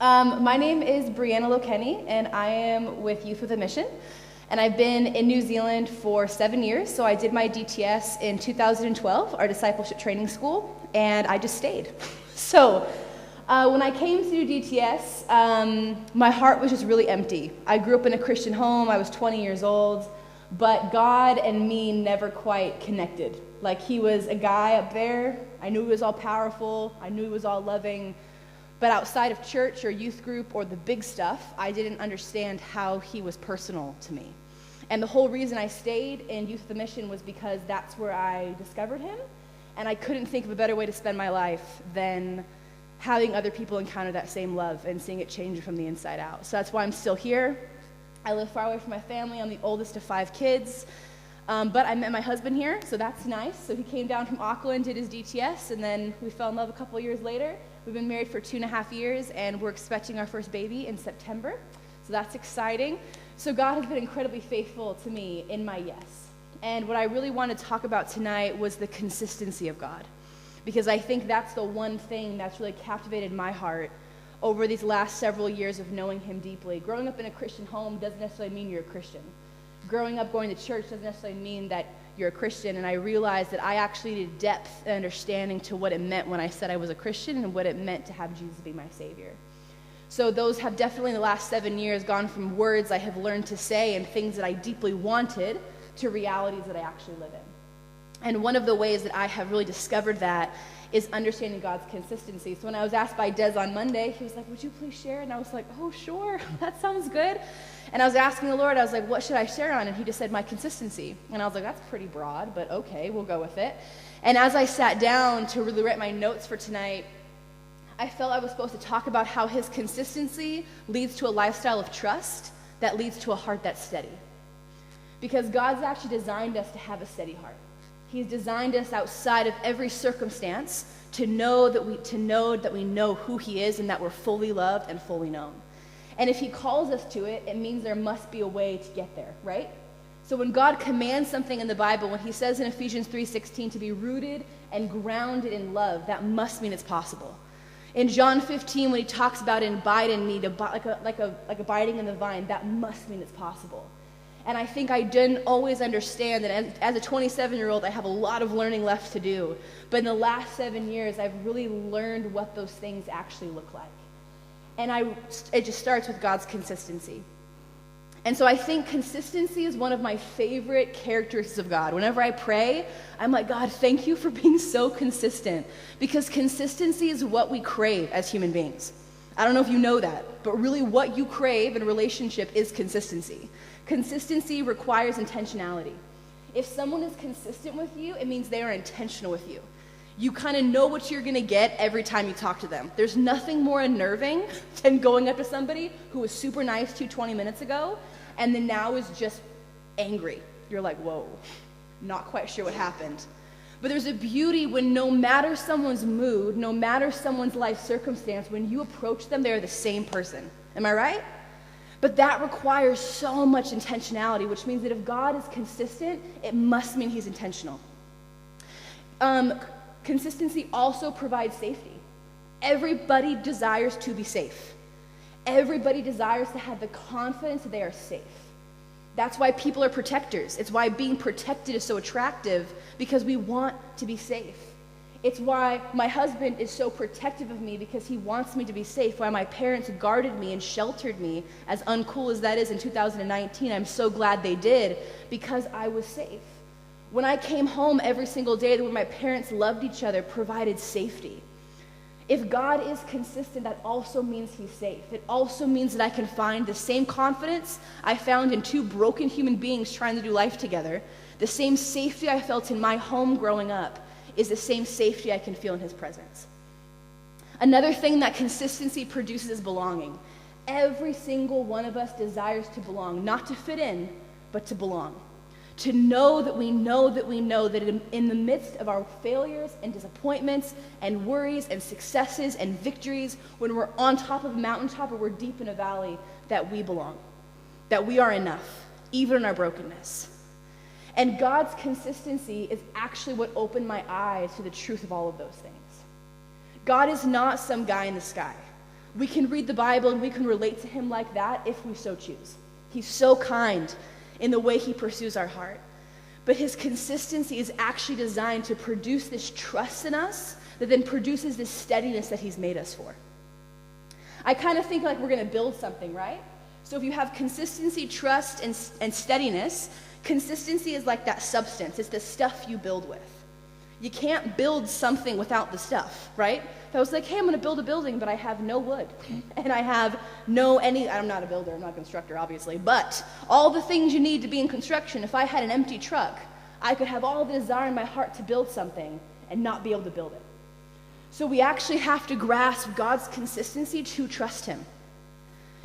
My name is Brianna Lokeni, and I am with Youth with a Mission. And I've been in New Zealand for 7 years. So I did my DTS in 2012, our discipleship training school, and I just stayed. So when I came to DTS, my heart was just really empty. I grew up in a Christian home. I was 20 years old, but God and me never quite connected. Like, he was a guy up there. I knew he was all powerful. I knew he was all loving. But outside of church or youth group or the big stuff, I didn't understand how he was personal to me. And the whole reason I stayed in Youth with a Mission was because that's where I discovered him. And I couldn't think of a better way to spend my life than having other people encounter that same love and seeing it change from the inside out. So that's why I'm still here. I live far away from my family. I'm the oldest of 5 kids. But I met my husband here, so that's nice. So he came down from Auckland, did his DTS, and then we fell in love a couple of years later. We've been married for 2.5 years, and we're expecting our first baby in September. So that's exciting. So God has been incredibly faithful to me in my yes. And what I really want to talk about tonight was the consistency of God, because I think that's the one thing that's really captivated my heart over these last several years of knowing him deeply. Growing up in a Christian home doesn't necessarily mean you're a Christian. Growing up going to church doesn't necessarily mean that you're a Christian, and I realized that I actually needed depth and understanding to what it meant when I said I was a Christian and what it meant to have Jesus be my Savior. So those have definitely in the last 7 years gone from words I have learned to say and things that I deeply wanted to realities that I actually live in. And one of the ways that I have really discovered that is understanding God's consistency. So when I was asked by Des on Monday, he was like, "Would you please share?" And I was like, "Oh, sure, that sounds good." And I was asking the Lord, I was like, "What should I share on?" And he just said, "My consistency." And I was like, "That's pretty broad, but okay, we'll go with it." And as I sat down to really write my notes for tonight, I felt I was supposed to talk about how his consistency leads to a lifestyle of trust that leads to a heart that's steady. Because God's actually designed us to have a steady heart. He's designed us outside of every circumstance to know that we know who he is and that we're fully loved and fully known. And if he calls us to it, it means there must be a way to get there, right? So when God commands something in the Bible, when he says in Ephesians 3:16 to be rooted and grounded in love, that must mean it's possible. In John 15, when he talks about abide in me, like abiding in the vine, that must mean it's possible. And I think I didn't always understand that as a 27-year-old, I have a lot of learning left to do. But in the last 7 years, I've really learned what those things actually look like. And it just starts with God's consistency. And so I think consistency is one of my favorite characteristics of God. Whenever I pray, I'm like, "God, thank you for being so consistent." Because consistency is what we crave as human beings. I don't know if you know that, but really what you crave in a relationship is consistency. Consistency requires intentionality. If someone is consistent with you, it means they are intentional with you. You kind of know what you're going to get every time you talk to them. There's nothing more unnerving than going up to somebody who was super nice to you 20 minutes ago and then now is just angry. You're like, "Whoa, not quite sure what happened." But there's a beauty when no matter someone's mood, no matter someone's life circumstance, when you approach them, they're the same person. Am I right? But that requires so much intentionality, which means that if God is consistent, it must mean he's intentional. Consistency also provides safety. Everybody desires to be safe. Everybody desires to have the confidence that they are safe. That's why people are protectors. It's why being protected is so attractive, because we want to be safe. It's why my husband is so protective of me, because he wants me to be safe. Why my parents guarded me and sheltered me, as uncool as that is in 2019, I'm so glad they did, because I was safe. When I came home every single day, the way my parents loved each other provided safety. If God is consistent, that also means he's safe. It also means that I can find the same confidence I found in 2 broken human beings trying to do life together. The same safety I felt in my home growing up is the same safety I can feel in his presence. Another thing that consistency produces is belonging. Every single one of us desires to belong, not to fit in, but to belong. To know that we know that we know that in the midst of our failures and disappointments and worries and successes and victories, when we're on top of a mountaintop or we're deep in a valley, that we belong, that we are enough, even in our brokenness. And God's consistency is actually what opened my eyes to the truth of all of those things. God is not some guy in the sky. We can read the Bible and we can relate to him like that if we so choose. He's so kind in the way he pursues our heart. But his consistency is actually designed to produce this trust in us that then produces this steadiness that he's made us for. I kind of think like we're going to build something, right? So if you have consistency, trust, and steadiness, consistency is like that substance. It's the stuff you build with. You can't build something without the stuff, right? If I was like, hey, I'm going to build a building, but I have no wood, and I have I'm not a builder, I'm not a constructor, obviously, but all the things you need to be in construction, if I had an empty truck, I could have all the desire in my heart to build something and not be able to build it. So we actually have to grasp God's consistency to trust him.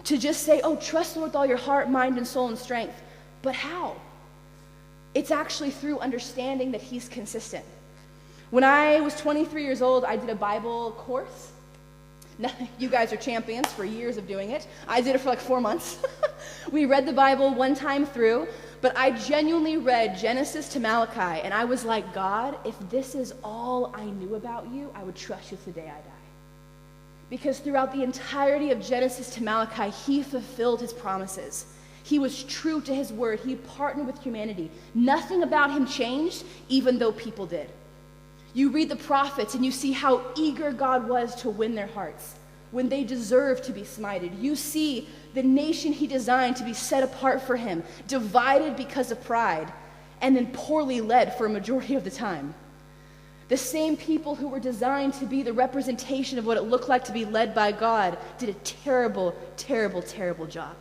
To just say, oh, trust the Lord with all your heart, mind, and soul, and strength. But how? It's actually through understanding that he's consistent. When I was 23 years old, I did a Bible course. Now, you guys are champions for years of doing it. I did it for like 4 months. We read the Bible one time through, but I genuinely read Genesis to Malachi, and I was like, God, if this is all I knew about you, I would trust you to the day I die. Because throughout the entirety of Genesis to Malachi, he fulfilled his promises. He was true to his word. He partnered with humanity. Nothing about him changed, even though people did. You read the prophets and you see how eager God was to win their hearts when they deserved to be smited. You see the nation he designed to be set apart for him, divided because of pride, and then poorly led for a majority of the time. The same people who were designed to be the representation of what it looked like to be led by God did a terrible, terrible, terrible job.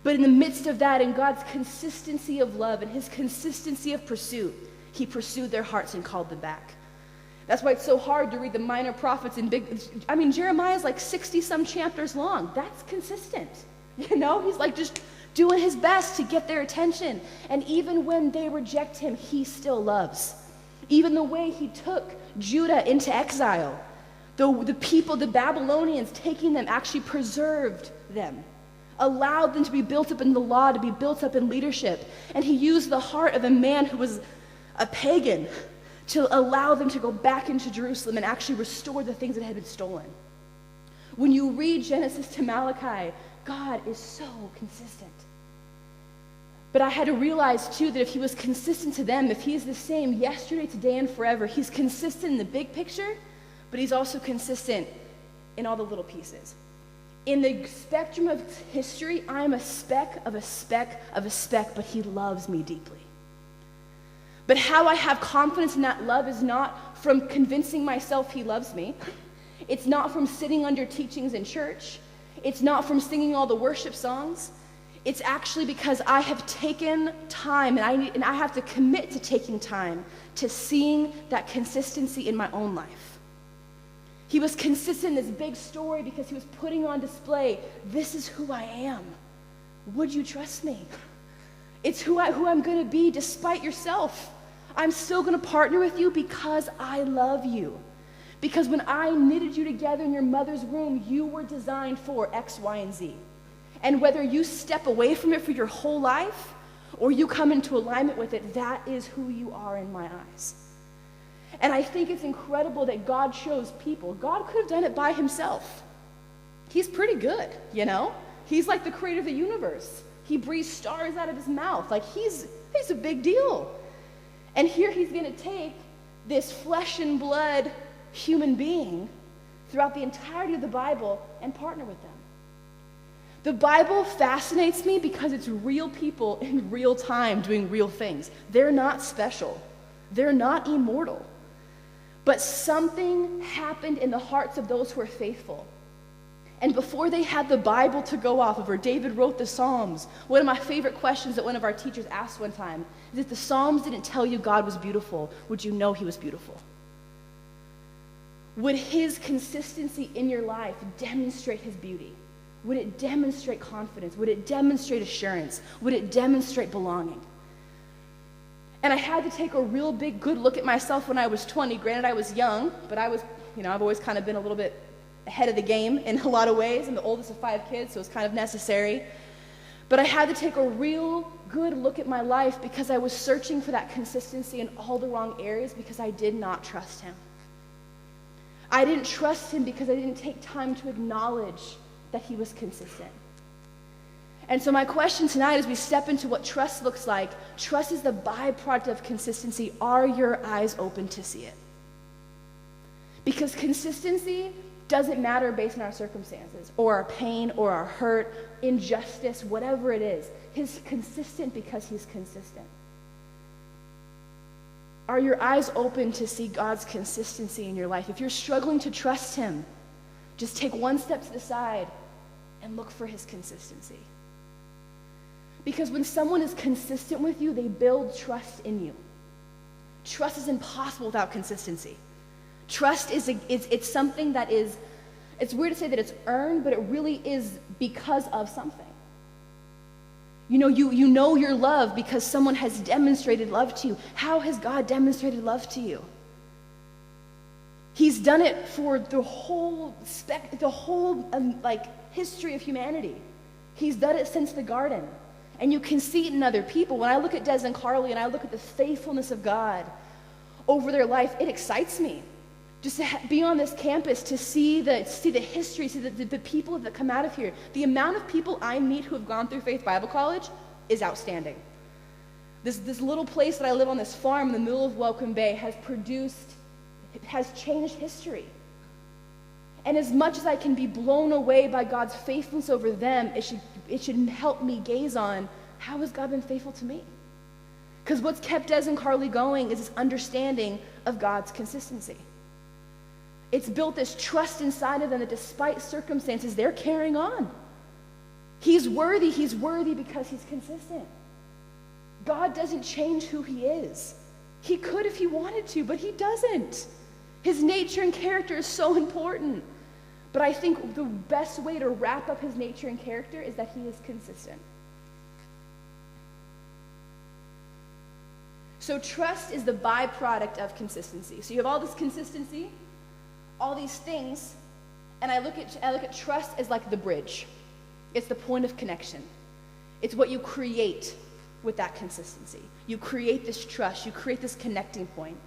But in the midst of that, in God's consistency of love and his consistency of pursuit, he pursued their hearts and called them back. That's why it's so hard to read the minor prophets and Jeremiah's like 60-some chapters long. That's consistent. You know, he's like just doing his best to get their attention. And even when they reject him, he still loves. Even the way he took Judah into exile, the people, the Babylonians, taking them, actually preserved them, allowed them to be built up in the law, to be built up in leadership. And he used the heart of a man who was a pagan to allow them to go back into Jerusalem and actually restore the things that had been stolen. When you read Genesis to Malachi, God is so consistent. But I had to realize, too, that if he was consistent to them, if he is the same yesterday, today, and forever, he's consistent in the big picture, but he's also consistent in all the little pieces. In the spectrum of history, I'm a speck of a speck of a speck, but he loves me deeply. But how I have confidence in that love is not from convincing myself he loves me. It's not from sitting under teachings in church. It's not from singing all the worship songs. It's actually because I have taken time, and I have to commit to taking time to seeing that consistency in my own life. He was consistent in this big story because he was putting on display, this is who I am. Would you trust me? It's who I'm going to be despite yourself. I'm still going to partner with you because I love you. Because when I knitted you together in your mother's womb, you were designed for X, Y, and Z. And whether you step away from it for your whole life or you come into alignment with it, that is who you are in my eyes. And I think it's incredible that God chose people. God could have done it by himself. He's pretty good, you know? He's like the creator of the universe. He breathes stars out of his mouth. Like he's a big deal. And here he's going to take this flesh and blood human being throughout the entirety of the Bible and partner with them. The Bible fascinates me because it's real people in real time doing real things. They're not special. They're not immortal. But something happened in the hearts of those who are faithful. And before they had the Bible to go off of, or David wrote the Psalms, one of my favorite questions that one of our teachers asked one time is, if the Psalms didn't tell you God was beautiful, would you know he was beautiful? Would his consistency in your life demonstrate his beauty? Would it demonstrate confidence? Would it demonstrate assurance? Would it demonstrate belonging? And I had to take a real big good look at myself when I was 20. Granted, I was young, but I've always kind of been a little bit ahead of the game in a lot of ways. I'm the oldest of 5 kids, so it was kind of necessary. But I had to take a real good look at my life because I was searching for that consistency in all the wrong areas because I did not trust him. I didn't trust him because I didn't take time to acknowledge that he was consistent. And so my question tonight as we step into what trust looks like, trust is the byproduct of consistency. Are your eyes open to see it? Because consistency doesn't matter based on our circumstances or our pain or our hurt, injustice, whatever it is. He's consistent because he's consistent. Are your eyes open to see God's consistency in your life? If you're struggling to trust him, just take one step to the side and look for his consistency. Because when someone is consistent with you, they build trust in you. Trust is impossible without consistency. Trust it's something that is, it's weird to say that it's earned, but it really is because of something. You know you're loved because someone has demonstrated love to you. How has God demonstrated love to you? He's done it for the whole history of humanity. He's done it since the garden. And you can see it in other people. When I look at Des and Carly and I look at the faithfulness of God over their life, it excites me. Just to be on this campus, to see the history, see the people that come out of here. The amount of people I meet who have gone through Faith Bible College is outstanding. This little place that I live on, this farm in the middle of Welcome Bay, has changed history. And as much as I can be blown away by God's faithfulness over them, it should help me gaze on, how has God been faithful to me? Because what's kept Des and Carly going is this understanding of God's consistency. It's built this trust inside of them that despite circumstances, they're carrying on. He's worthy because he's consistent. God doesn't change who he is. He could if he wanted to, but he doesn't. His nature and character is so important. But I think the best way to wrap up his nature and character is that he is consistent. So trust is the byproduct of consistency. So you have all this consistency, all these things, and I look at trust as like the bridge. It's the point of connection. It's what you create with that consistency. You create this trust. You create this connecting point.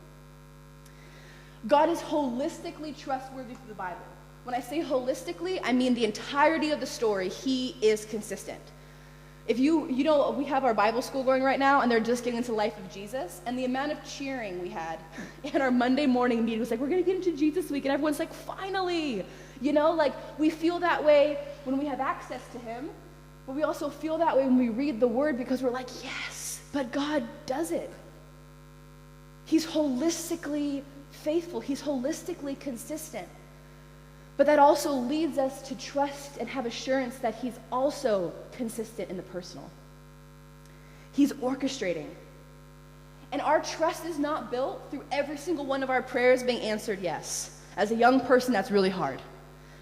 God is holistically trustworthy through the Bible. When I say holistically, I mean the entirety of the story. He is consistent. If we have our Bible school going right now, and they're just getting into the life of Jesus, and the amount of cheering we had in our Monday morning meeting was like, we're going to get into Jesus week, and everyone's like, finally! We feel that way when we have access to him, but we also feel that way when we read the word because we're like, yes, but God does it. He's holistically faithful. He's holistically consistent. But that also leads us to trust and have assurance that he's also consistent in the personal. He's orchestrating. And our trust is not built through every single one of our prayers being answered yes. As a young person, that's really hard.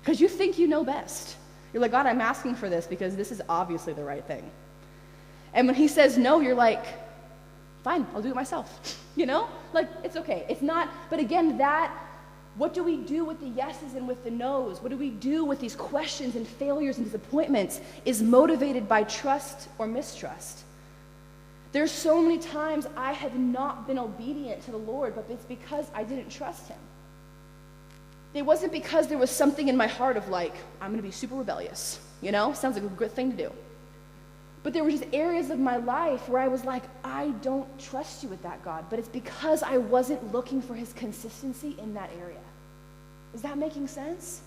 Because you think you know best. You're like, God, I'm asking for this because this is obviously the right thing. And when he says no, you're like, fine, I'll do it myself. It's okay. It's not, but again, what do we do with the yeses and with the nos? What do we do with these questions and failures and disappointments is motivated by trust or mistrust. There's so many times I have not been obedient to the Lord, but it's because I didn't trust him. It wasn't because there was something in my heart of I'm going to be super rebellious. Sounds like a good thing to do. But there were just areas of my life where I was like, I don't trust you with that, God. But it's because I wasn't looking for his consistency in that area. Is that making sense?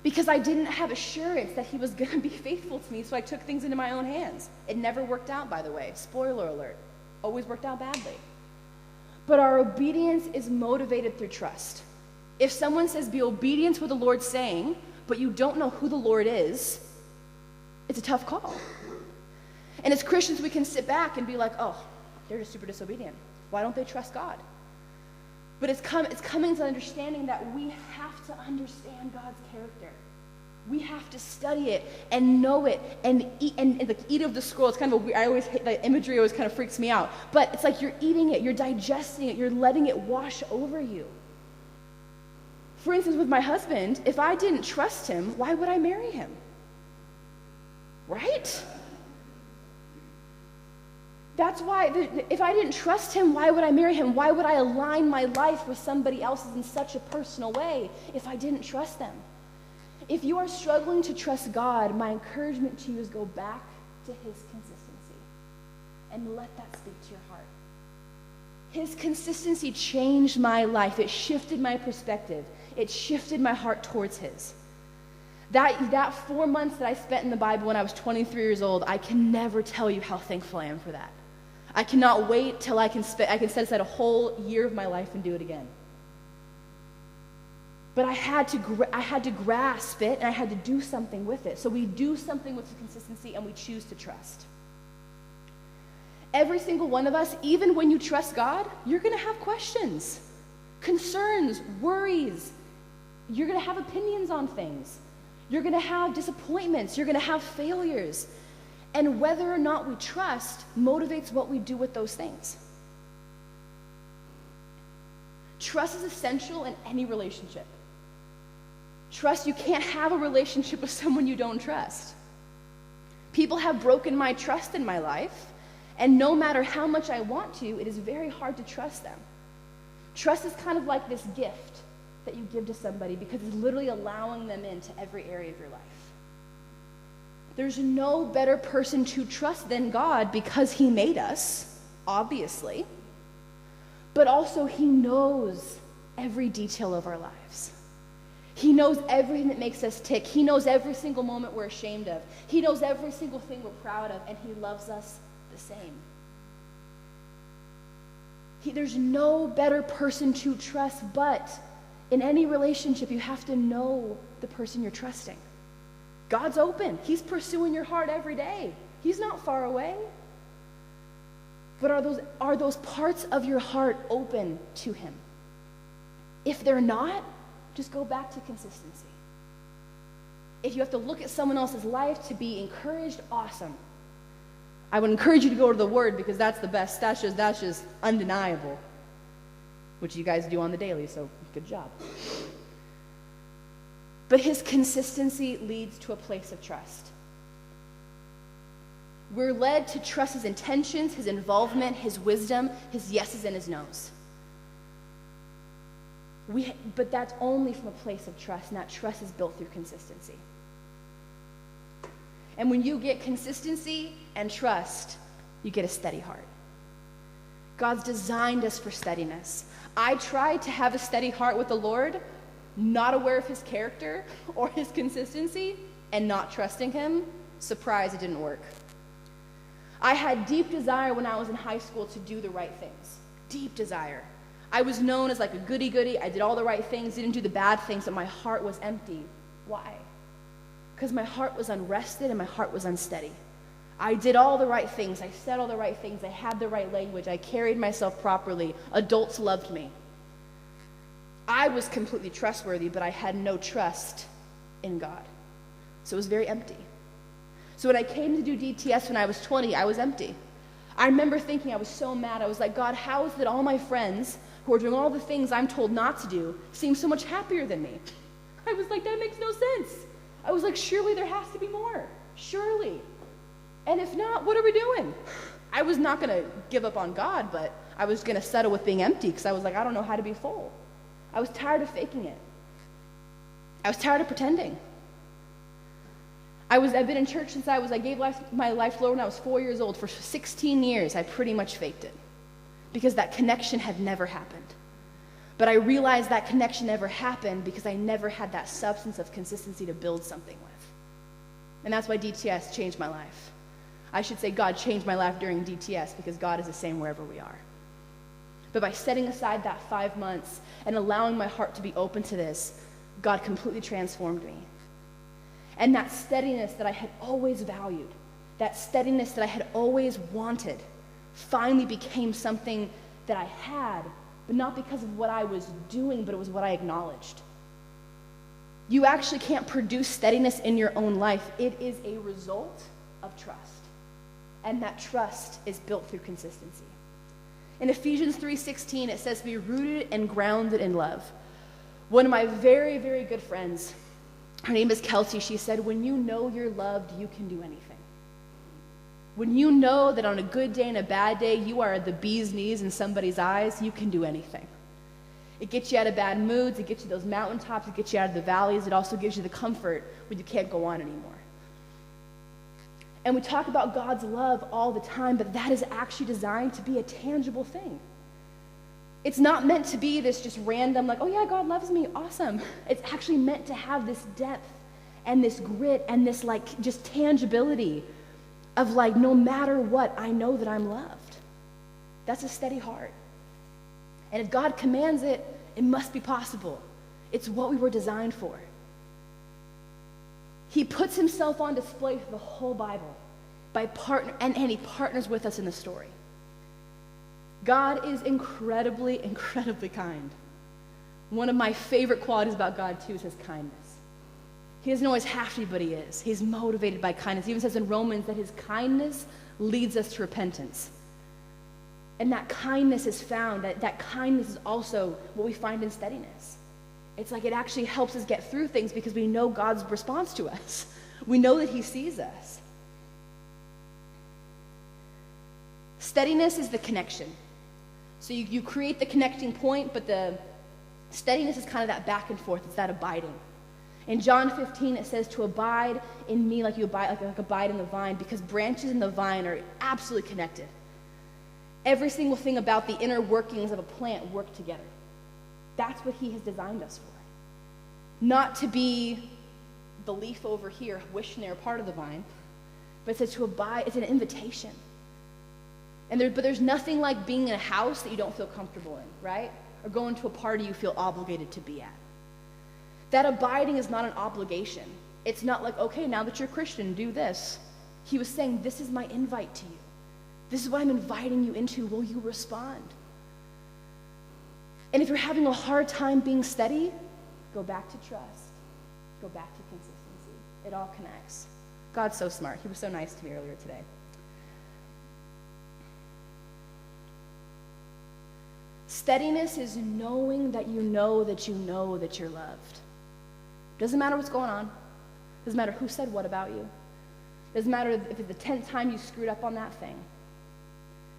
Because I didn't have assurance that he was going to be faithful to me, so I took things into my own hands. It never worked out, by the way. Spoiler alert. Always worked out badly. But our obedience is motivated through trust. If someone says, be obedient to what the Lord's saying, but you don't know who the Lord is, it's a tough call. And as Christians, we can sit back and be like, oh, they're just super disobedient. Why don't they trust God? But it's coming to understanding that we have to understand God's character. We have to study it and know it and eat of the scroll. It's kind of I always hate the imagery. Always kind of freaks me out. But it's like you're eating it, you're digesting it, you're letting it wash over you. For instance, with my husband, if I didn't trust him, why would I marry him? Right? That's why, if I didn't trust him, why would I marry him? Why would I align my life with somebody else's in such a personal way if I didn't trust them? If you are struggling to trust God, my encouragement to you is go back to his consistency and let that speak to your heart. His consistency changed my life. It shifted my perspective. It shifted my heart towards his. That 4 months that I spent in the Bible when I was 23 years old, I can never tell you how thankful I am for that. I cannot wait till I can set aside a whole year of my life and do it again. But I had to grasp it, and I had to do something with it. So we do something with the consistency, and we choose to trust. Every single one of us, even when you trust God, you're going to have questions, concerns, worries. You're going to have opinions on things. You're going to have disappointments. You're going to have failures. And whether or not we trust motivates what we do with those things. Trust is essential in any relationship. Trust, you can't have a relationship with someone you don't trust. People have broken my trust in my life, and no matter how much I want to, it is very hard to trust them. Trust is kind of like this gift that you give to somebody because it's literally allowing them into every area of your life. There's no better person to trust than God because he made us, obviously, but also he knows every detail of our lives. He knows everything that makes us tick. He knows every single moment we're ashamed of. He knows every single thing we're proud of, and he loves us the same. There's no better person to trust, but in any relationship, you have to know the person you're trusting. God's open. He's pursuing your heart every day. He's not far away. But are those parts of your heart open to him? If they're not, just go back to consistency. If you have to look at someone else's life to be encouraged, awesome. I would encourage you to go to the Word because that's the best. That's just undeniable, which you guys do on the daily, so good job. But his consistency leads to a place of trust. We're led to trust his intentions, his involvement, his wisdom, his yeses and his nos. But that's only from a place of trust, and that trust is built through consistency. And when you get consistency and trust, you get a steady heart. God's designed us for steadiness. I tried to have a steady heart with the Lord, not aware of his character or his consistency, and not trusting him. Surprise, it didn't work. I had deep desire when I was in high school to do the right things. Deep desire. I was known as like a goody-goody. I did all the right things, didn't do the bad things, but my heart was empty. Why? Because my heart was unrested and my heart was unsteady. I did all the right things. I said all the right things. I had the right language. I carried myself properly. Adults loved me. I was completely trustworthy, but I had no trust in God. So it was very empty. So when I came to do DTS when I was 20, I was empty. I remember thinking, I was so mad. I was like, God, how is it all my friends who are doing all the things I'm told not to do seem so much happier than me? I was like, that makes no sense. I was like, surely there has to be more. Surely. And if not, what are we doing? I was not going to give up on God, but I was going to settle with being empty because I was like, I don't know how to be full. I was tired of faking it. I was tired of pretending. I've been in church since I gave my life to the Lord when I was 4 years old. For 16 years, I pretty much faked it because that connection had never happened. But I realized that connection never happened because I never had that substance of consistency to build something with. And that's why DTS changed my life. I should say God changed my life during DTS because God is the same wherever we are. But by setting aside that 5 months and allowing my heart to be open to this, God completely transformed me. And that steadiness that I had always valued, that steadiness that I had always wanted, finally became something that I had, but not because of what I was doing, but it was what I acknowledged. You actually can't produce steadiness in your own life. It is a result of trust. And that trust is built through consistency. In Ephesians 3:16, it says, be rooted and grounded in love. One of my very, very good friends, her name is Kelsey, she said, when you know you're loved, you can do anything. When you know that on a good day and a bad day, you are the bee's knees in somebody's eyes, you can do anything. It gets you out of bad moods, it gets you those mountaintops, it gets you out of the valleys, it also gives you the comfort when you can't go on anymore. And we talk about God's love all the time, but that is actually designed to be a tangible thing. It's not meant to be this just random, like, oh yeah, God loves me, awesome. It's actually meant to have this depth and this grit and this like just tangibility of like, no matter what, I know that I'm loved. That's a steady heart. And if God commands it, it must be possible. It's what we were designed for. He puts himself on display through the whole Bible and he partners with us in the story. God is incredibly, incredibly kind. One of my favorite qualities about God, too, is his kindness. He doesn't always have to be, but he is. He's motivated by kindness. He even says in Romans that his kindness leads us to repentance. And that kindness is found, that kindness is also what we find in steadiness. It's like it actually helps us get through things because we know God's response to us. We know that he sees us. Steadiness is the connection. So you create the connecting point, but the steadiness is kind of that back and forth. It's that abiding. In John 15, it says to abide in me like you abide, like abide in the vine, because branches in the vine are absolutely connected. Every single thing about the inner workings of a plant work together. That's what he has designed us for. Not to be the leaf over here wishing they're a part of the vine, but it says to abide. It's an invitation. But there's nothing like being in a house that you don't feel comfortable in, right? Or going to a party you feel obligated to be at. That abiding is not an obligation. It's not like, okay, now that you're a Christian, do this. He was saying, this is my invite to you. This is what I'm inviting you into. Will you respond? And if you're having a hard time being steady, go back to trust. Go back to consistency. It all connects. God's so smart. He was so nice to me earlier today. Steadiness is knowing that you know that you know that you're loved. Doesn't matter what's going on. Doesn't matter who said what about you. Doesn't matter if it's the 10th time you screwed up on that thing.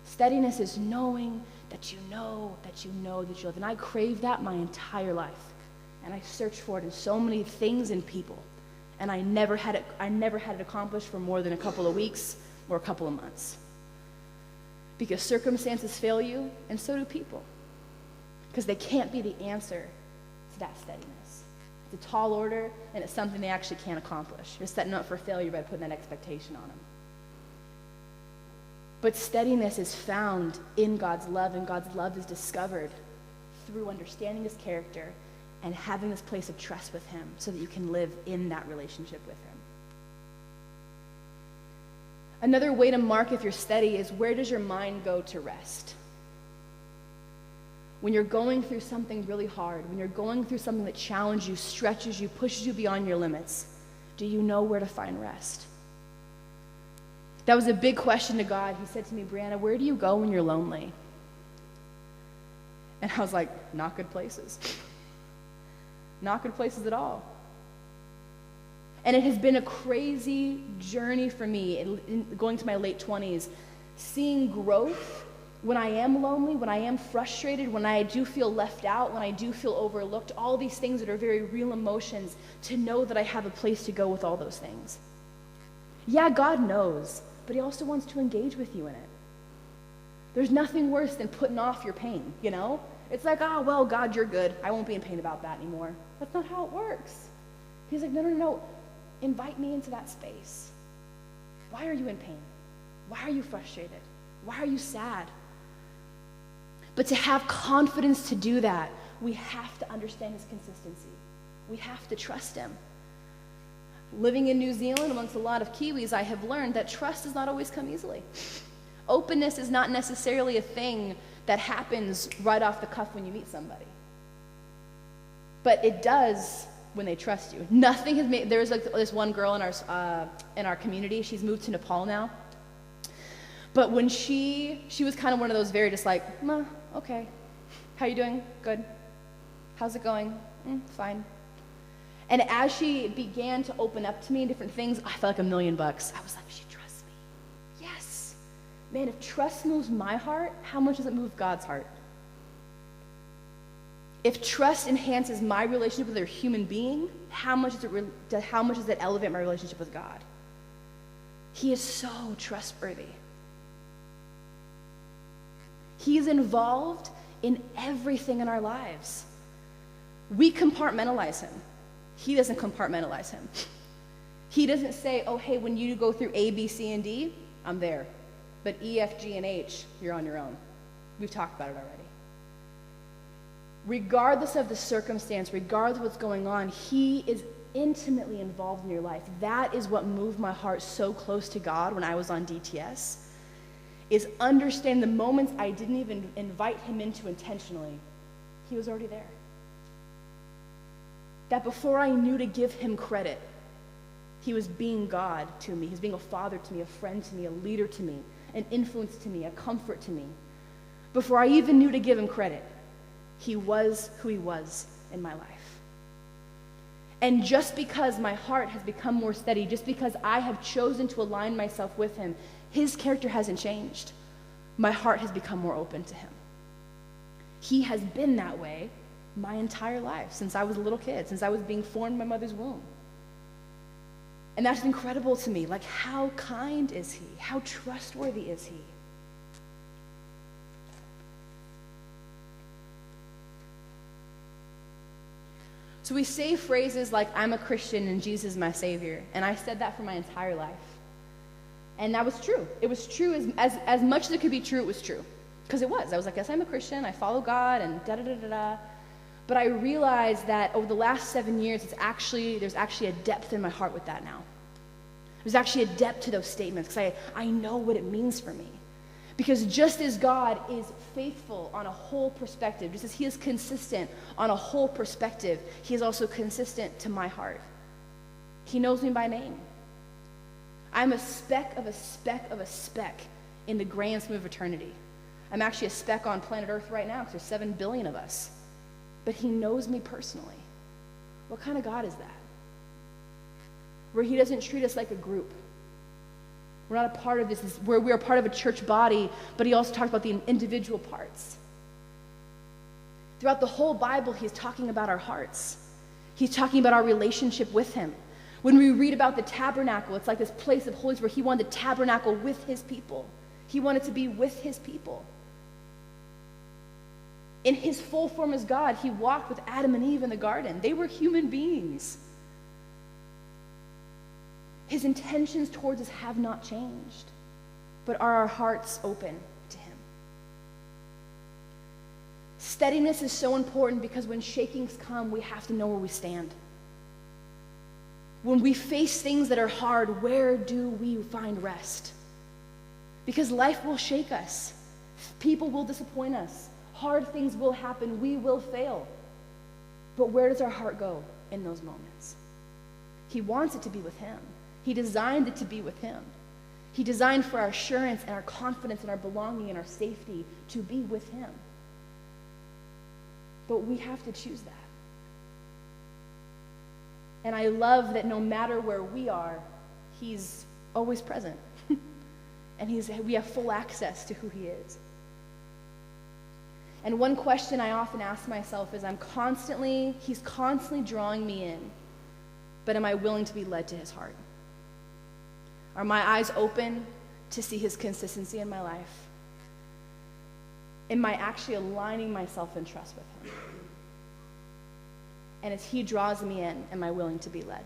Steadiness is knowing that you know that you know that you're loved. And I crave that my entire life. And I searched for it in so many things and people. And I never had it accomplished for more than a couple of weeks or a couple of months. Because circumstances fail you, and so do people. Because they can't be the answer to that steadiness. It's a tall order, and it's something they actually can't accomplish. You're setting up for failure by putting that expectation on them. But steadiness is found in God's love, and God's love is discovered through understanding his character and having this place of trust with him so that you can live in that relationship with him. Another way to mark if you're steady is, where does your mind go to rest? When you're going through something really hard, when you're going through something that challenges you, stretches you, pushes you beyond your limits, do you know where to find rest? That was a big question to God. He said to me, Brianna, where do you go when you're lonely? And I was like, not good places. Not good places at all. And it has been a crazy journey for me in going to my late 20s, seeing growth when I am lonely, when I am frustrated, when I do feel left out, when I do feel overlooked, all these things that are very real emotions, to know that I have a place to go with all those things. Yeah, God knows, but he also wants to engage with you in it. There's nothing worse than putting off your pain, you know? It's like, oh, well, God, you're good. I won't be in pain about that anymore. That's not how it works. He's like, no. Invite me into that space. Why are you in pain? Why are you frustrated? Why are you sad? But to have confidence to do that, we have to understand his consistency. We have to trust him. Living in New Zealand amongst a lot of Kiwis, I have learned that trust does not always come easily. Openness is not necessarily a thing that happens right off the cuff when you meet somebody. But it does when they trust you. Nothing has made, there's like this one girl in our community, she's moved to Nepal now. But when she was kind of one of those very just like, okay. How you doing? Good. How's it going? Fine. And as she began to open up to me different things, I felt like $1 million. I was like, she trusts me. Yes. Man, if trust moves my heart, how much does it move God's heart? If trust enhances my relationship with a human being, how much does it elevate my relationship with God? He is so trustworthy. He is involved in everything in our lives. We compartmentalize him. He doesn't compartmentalize him. He doesn't say, oh, hey, when you go through A, B, C, and D, I'm there. But E, F, G, and H, you're on your own. We've talked about it already. Regardless of the circumstance, regardless of what's going on, he is intimately involved in your life. That is what moved my heart so close to God when I was on DTS, is understand the moments I didn't even invite him into intentionally, he was already there. That before I knew to give him credit, he was being God to me. He was being a father to me, a friend to me, a leader to me, an influence to me, a comfort to me. Before I even knew to give him credit, he was who he was in my life. And just because my heart has become more steady, just because I have chosen to align myself with him, his character hasn't changed. My heart has become more open to him. He has been that way my entire life, since I was a little kid, since I was being formed in my mother's womb. And that's incredible to me. Like, how kind is he? How trustworthy is he? So we say phrases like, I'm a Christian and Jesus is my Savior. And I said that for my entire life. And that was true. It was true. As much as it could be true, it was true. Because it was. I was like, yes, I'm a Christian. I follow God and da-da-da-da-da. But I realized that over the last 7 years, there's actually a depth in my heart with that now. There's actually a depth to those statements because I know what it means for me. Because just as God is faithful on a whole perspective, just as he is consistent on a whole perspective, he is also consistent to my heart. He knows me by name. I'm a speck of a speck of a speck in the grand scheme of eternity. I'm actually a speck on planet Earth right now because there's 7 billion of us. But he knows me personally. What kind of God is that? Where he doesn't treat us like a group. We're not a part of this, where we're part of a church body, but he also talks about the individual parts. Throughout the whole Bible, he's talking about our hearts. He's talking about our relationship with him. When we read about the tabernacle, it's like this place of holies where he wanted to tabernacle with his people. He wanted to be with his people. In his full form as God, he walked with Adam and Eve in the garden. They were human beings. His intentions towards us have not changed, but are our hearts open to him? Steadiness is so important because when shakings come, we have to know where we stand. When we face things that are hard, where do we find rest? Because life will shake us. People will disappoint us. Hard things will happen. We will fail. But where does our heart go in those moments? He wants it to be with him. He designed it to be with him. He designed for our assurance and our confidence and our belonging and our safety to be with him. But we have to choose that. And I love that no matter where we are, he's always present. And we have full access to who he is. And one question I often ask myself is, he's constantly drawing me in, but am I willing to be led to his heart? Are my eyes open to see his consistency in my life? Am I actually aligning myself in trust with him? And as he draws me in, am I willing to be led?